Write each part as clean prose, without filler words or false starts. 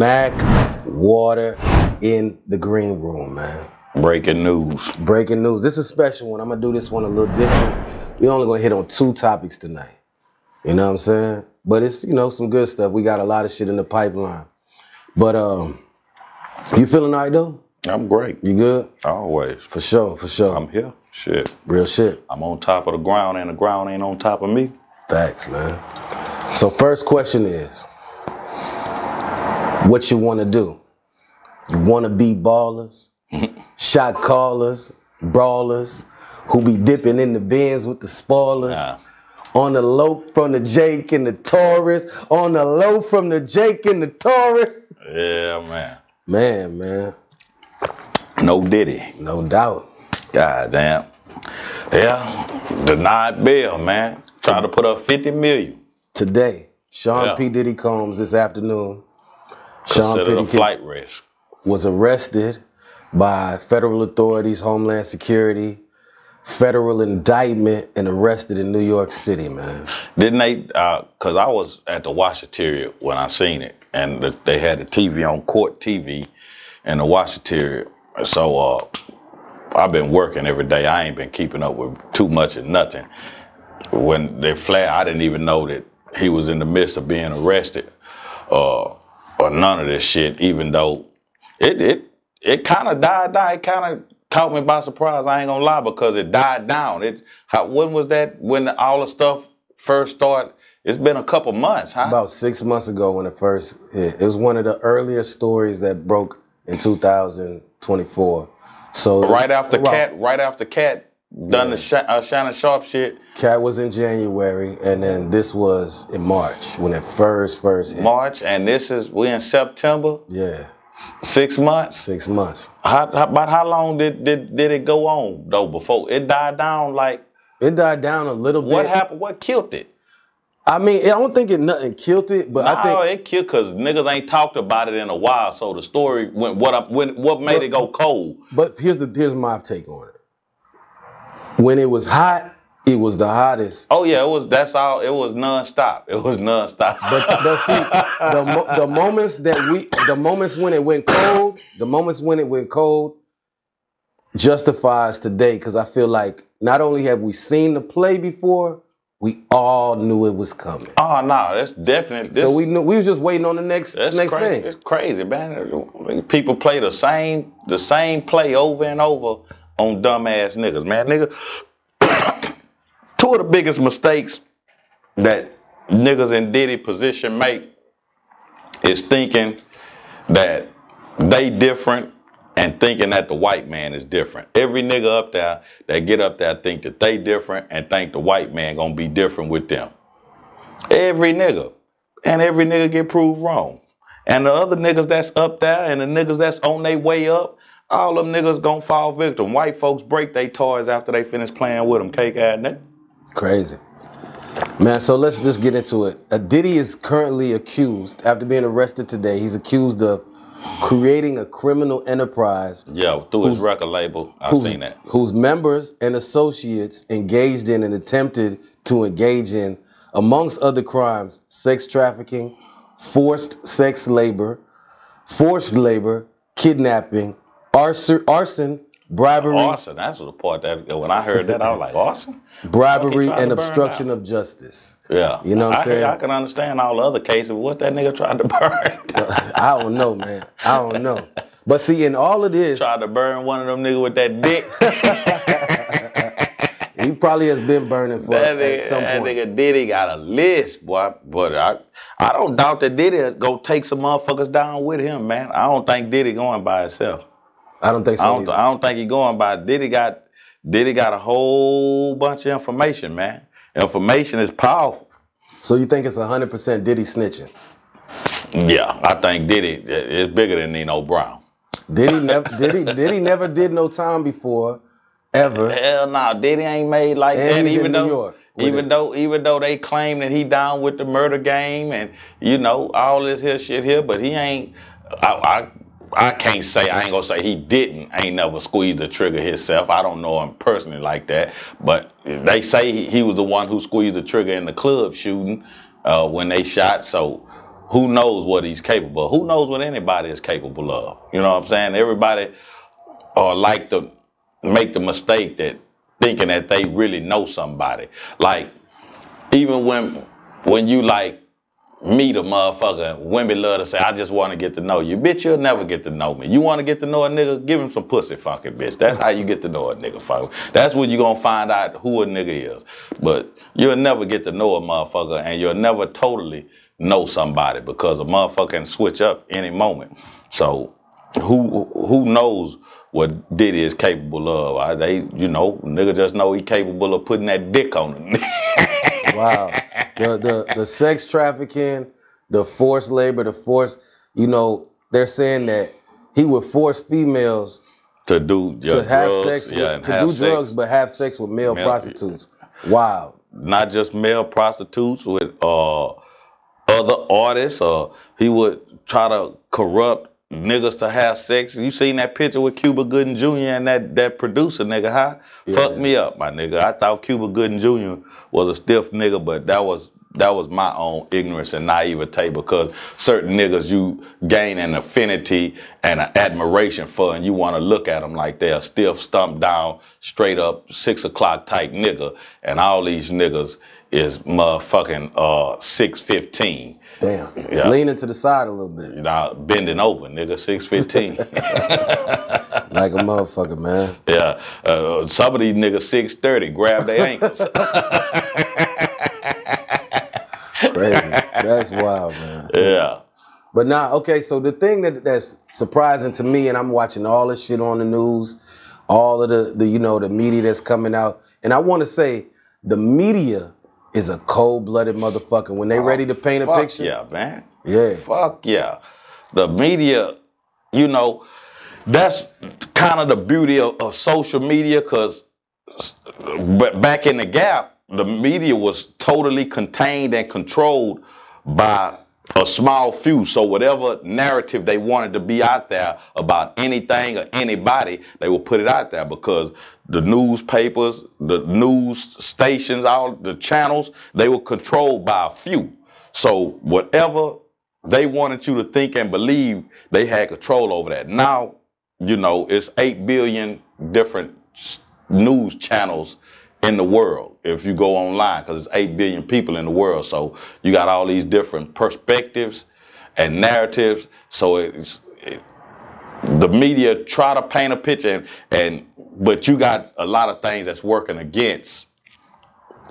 Smackwater in the green room, man. Breaking news. Breaking news. This is a special one. I'm gonna do this one a little different. We only gonna hit on 2 topics tonight. You know what I'm saying? But it's, you know, some good stuff. We got a lot of shit in the pipeline. But you feeling all right though? I'm great. You good? Always. For sure, for sure. I'm here. Shit. Real shit. I'm on top of the ground and the ground ain't on top of me. Facts, man. So first question is, what you want to do? You want to be ballers, shot callers, brawlers, who be dipping in the bins with the spoilers, on the low from the Jake and the Taurus, on the low from the Jake and the Taurus. Yeah, man. Man. No Diddy. No doubt. God damn. Yeah, denied bail, man. Tried to put up 50 million. Today, Sean P. Diddy Combs this afternoon. Considered a flight risk. Was arrested by federal authorities, Homeland Security, federal indictment, and arrested in New York City, man. Didn't they, because I was at the Washateria when I seen it, and they had the TV on Court TV and the Washateria. So I've been working every day. I ain't been keeping up with too much of nothing. When they flagged, I didn't even know that he was in the midst of being arrested or none of this shit, even though it kind of died down. It kind of caught me by surprise, I ain't gonna lie, because it died down. When was that, when all the stuff first started? It's been a couple months, huh? About 6 months ago when it first hit. It was one of the earlier stories that broke in 2024. So right after Cat done the Shannon Sharp shit. Cat was in January, and then this was in March when it first hit. March, and we in September. Yeah. 6 months. 6 months. About how long did it go on though before it died down? Like it died down a little bit. What happened? What killed it? I mean, I don't think nothing killed it, but I think it killed because niggas ain't talked about it in a while. So the story went. What made it go cold? But here's my take on it. When it was hot, it was the hottest. Oh yeah, it was. That's all. It was nonstop. It was nonstop. But see, the moments when it went cold, justifies today, because I feel like not only have we seen the play before, we all knew it was coming. Oh no, that's definitely. So we was just waiting on the next thing. It's crazy, man. People play the same play over and over on dumbass niggas, man. Two of the biggest mistakes that niggas in Diddy position make is thinking that they different and thinking that the white man is different. Every nigga up there that get up there think that they different and think the white man gonna be different with them. Every nigga. And every nigga get proved wrong. And the other niggas that's up there and the niggas that's on their way up, all them niggas gonna fall victim. White folks break their toys after they finish playing with them, cake ass nigga. Crazy. Man, so let's just get into it. Diddy is currently accused, after being arrested today, he's accused of creating a criminal enterprise. Yeah, through his record label. I've seen that. Whose members and associates engaged in and attempted to engage in, amongst other crimes, sex trafficking, forced sex labor, forced labor, kidnapping, arson, bribery. Arson, that's the part that when I heard that, I was like, arson? Bribery and obstruction of justice. Yeah. You know what I'm saying? I can understand all the other cases. What that nigga tried to burn. I don't know, man. I don't know. But see, in all of this. Tried to burn one of them niggas with that dick. He probably has been burning for at some point. That nigga Diddy got a list, boy. But I don't doubt that Diddy go take some motherfuckers down with him, man. I don't think Diddy going by himself. I don't think so. I don't think he going by. Diddy got a whole bunch of information, man. Information is powerful. So you think it's 100% Diddy snitching? Yeah, I think Diddy is bigger than Nino Brown. Diddy never did no time before, ever. Hell no, Diddy ain't made like and that. Even though they claim that he down with the murder game and you know all this here shit here, but he ain't. I can't say, I ain't gonna say he ain't never squeezed the trigger himself. I don't know him personally like that, but they say he was the one who squeezed the trigger in the club shooting when they shot. So who knows what he's capable of? Who knows what anybody is capable of? You know what I'm saying? Everybody like to make the mistake that thinking that they really know somebody. Like, even when you like meet a motherfucker, women love to say, I just want to get to know you. Bitch, you'll never get to know me. You want to get to know a nigga? Give him some pussy, fucking bitch. That's how you get to know a nigga, fucker. That's when you're going to find out who a nigga is. But you'll never get to know a motherfucker, and you'll never totally know somebody, because a motherfucker can switch up any moment. So who knows what Diddy is capable of? Nigga just know he capable of putting that dick on him. Wow. The sex trafficking, the forced labor, they're saying that he would force females to do drugs, but have sex with male prostitutes. Wow. Not just male prostitutes, with other artists, or he would try to corrupt niggas to have sex. You seen that picture with Cuba Gooding Jr. and that producer nigga, huh? Yeah. Fuck me up, my nigga. I thought Cuba Gooding Jr. was a stiff nigga, but that was my own ignorance and naivete, because certain niggas you gain an affinity and an admiration for, and you want to look at them like they're a stiff, stump down, straight up 6 o'clock type nigga, and all these niggas is motherfucking 6'15". Damn. Yeah. Leaning to the side a little bit. Bending over, nigga, 6'15". Like a motherfucker, man. Yeah. Some of these niggas 6'30", grab their ankles. Crazy. That's wild, man. Yeah. But okay, so the thing that's surprising to me, and I'm watching all this shit on the news, all of the media that's coming out, and I want to say the media is a cold-blooded motherfucker. When they ready to paint a picture. Yeah, man. Yeah. Fuck yeah. The media, that's kind of the beauty of social media, because back in the Gap, the media was totally contained and controlled by a small few. So whatever narrative they wanted to be out there about anything or anybody, they would put it out there, because the newspapers, the news stations, all the channels, they were controlled by a few. So whatever they wanted you to think and believe, they had control over that. Now, it's 8 billion different news channels in the world if you go online, because it's 8 billion people in the world. So you got all these different perspectives and narratives. So the media try to paint a picture, but you got a lot of things that's working against.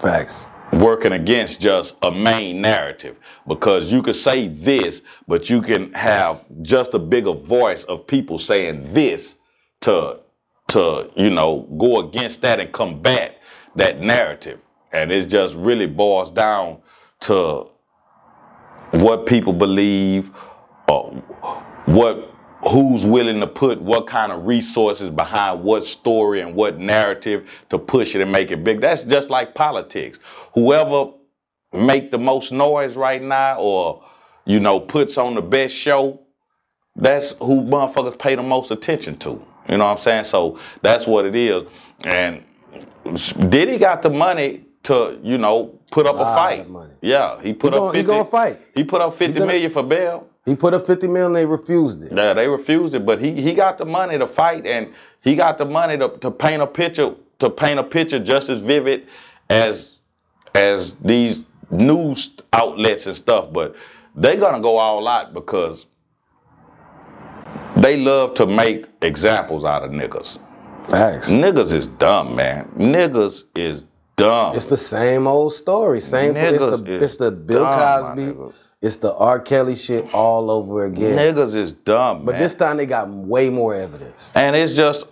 Facts. Working against just a main narrative, because you could say this, but you can have just a bigger voice of people saying this to go against that and combat that narrative. And it just really boils down to what people believe, who's willing to put what kind of resources behind what story and what narrative to push it and make it big. That's just like politics. Whoever make the most noise right now, or puts on the best show, that's who motherfuckers pay the most attention to. You know what I'm saying? So that's what it is. And Diddy got the money to, put up a fight. Yeah, he gonna fight. He put up 50 million for bail. He put up 50 million and they refused it. Yeah, they refused it, but he got the money to fight, and he got the money to paint a picture just as vivid as these news outlets and stuff. But they're gonna go all out, because they love to make examples out of niggas. Facts. Niggas is dumb, man. Niggas is dumb. It's the same old story. It's the Bill Cosby. It's the R. Kelly shit all over again. Niggas is dumb, But this time they got way more evidence. And it's just,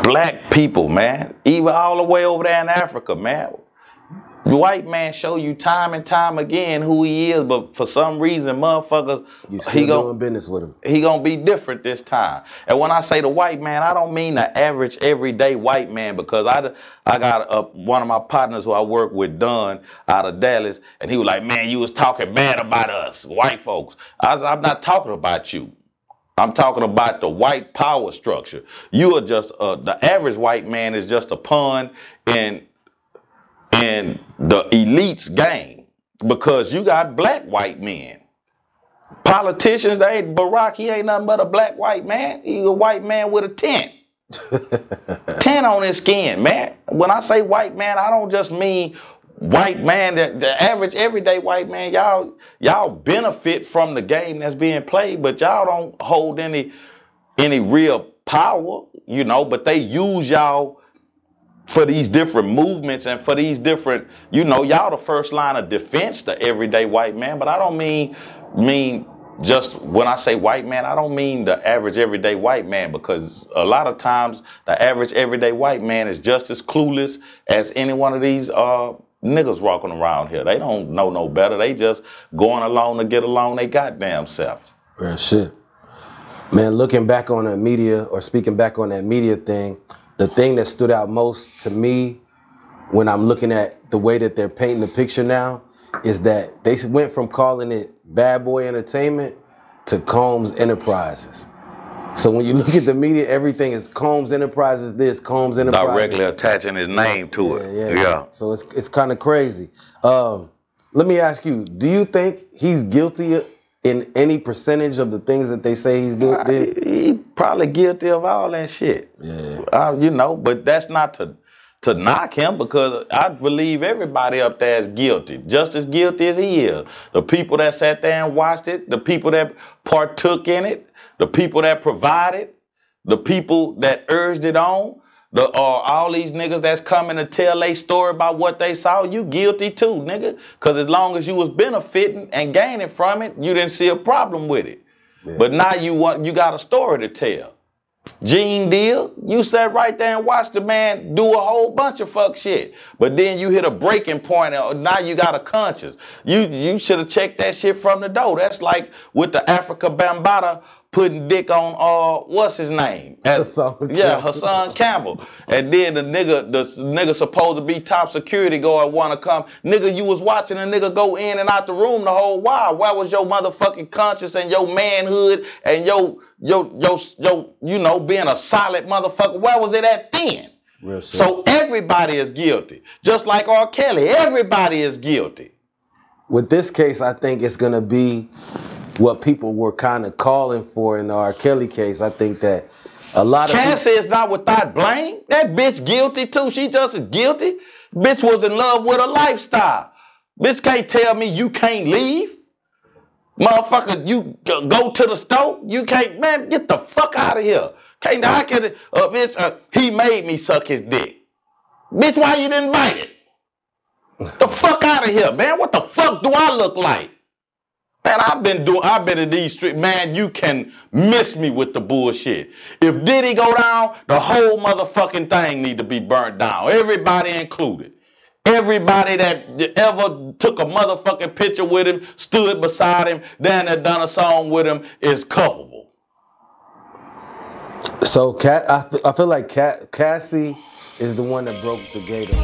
black people, man, even all the way over there in Africa, man. The white man show you time and time again who he is, but for some reason, motherfuckers, he doing business with him. He gonna be different this time. And when I say the white man, I don't mean the average, everyday white man, because I got one of my partners who I work with, Don, out of Dallas, and he was like, man, you was talking bad about us, white folks. I'm not talking about you. I'm talking about the white power structure. You are just, the average white man is just a pawn in the elite's game. because you got black white men. Politicians, they ain't Barack, he ain't nothing but a black white man. He's a white man with a tint. Tint on his skin, man. When I say white man, I don't just mean white man, the average everyday white man. Y'all benefit from the game that's being played, but y'all don't hold any real power, you know, but they use y'all for these different movements and for these different, you know, y'all the first line of defense to everyday white man. But I don't mean just when I say white man, I don't mean the average everyday white man, because a lot of times the average everyday white man is just as clueless as any one of these niggas walking around here. They don't know no better. They just going along to get along they goddamn self. Real shit. Man, looking back on the media, or speaking back on that media thing, the thing that stood out most to me when I'm looking at the way that they're painting the picture now is that they went from calling it Bad Boy Entertainment to Combs Enterprises. So when you look at the media, everything is Combs Enterprises this, Combs Enterprises. Directly attaching his name to it. Yeah. So it's kind of crazy. Let me ask you, do you think he's guilty in any percentage of the things that they say he's doing? He probably guilty of all that shit. Yeah. You know, but that's not to knock him, because I believe everybody up there is guilty, just as guilty as he is. The people that sat there and watched it, the people that partook in it, the people that provided, the people that urged it on, all these niggas that's coming to tell their story about what they saw, you guilty too, nigga. Because as long as you was benefiting and gaining from it, you didn't see a problem with it. Yeah. But now you got a story to tell. Gene Deal, you sat right there and watched the man do a whole bunch of fuck shit. But then you hit a breaking point, and now you got a conscience. You should have checked that shit from the door. That's like with the Africa Bambaataa putting dick on what's his name? Hassan Campbell. And then the nigga supposed to be top security guard wanna come. Nigga, you was watching a nigga go in and out the room the whole while. Where was your motherfucking conscience and your manhood and your you know, being a solid motherfucker? Where was it at then? So everybody is guilty. Just like R. Kelly, everybody is guilty. With this case, I think it's gonna be what people were kind of calling for in the R. Kelly case. I think that a lot of Cassie is not without blame. That bitch guilty too. She just as guilty. Bitch was in love with a lifestyle. Bitch can't tell me you can't leave. Motherfucker, you go to the store. You can't, man, get the fuck out of here. Can't I get it? Bitch, he made me suck his dick. Bitch, why you didn't bite it? The fuck out of here, man. What the fuck do I look like? Man, I've been in these streets. Man, you can miss me with the bullshit. If Diddy go down, the whole motherfucking thing need to be burnt down. Everybody included. Everybody that ever took a motherfucking picture with him, stood beside him, then had done a song with him is culpable. So I feel like Cassie is the one that broke the gate.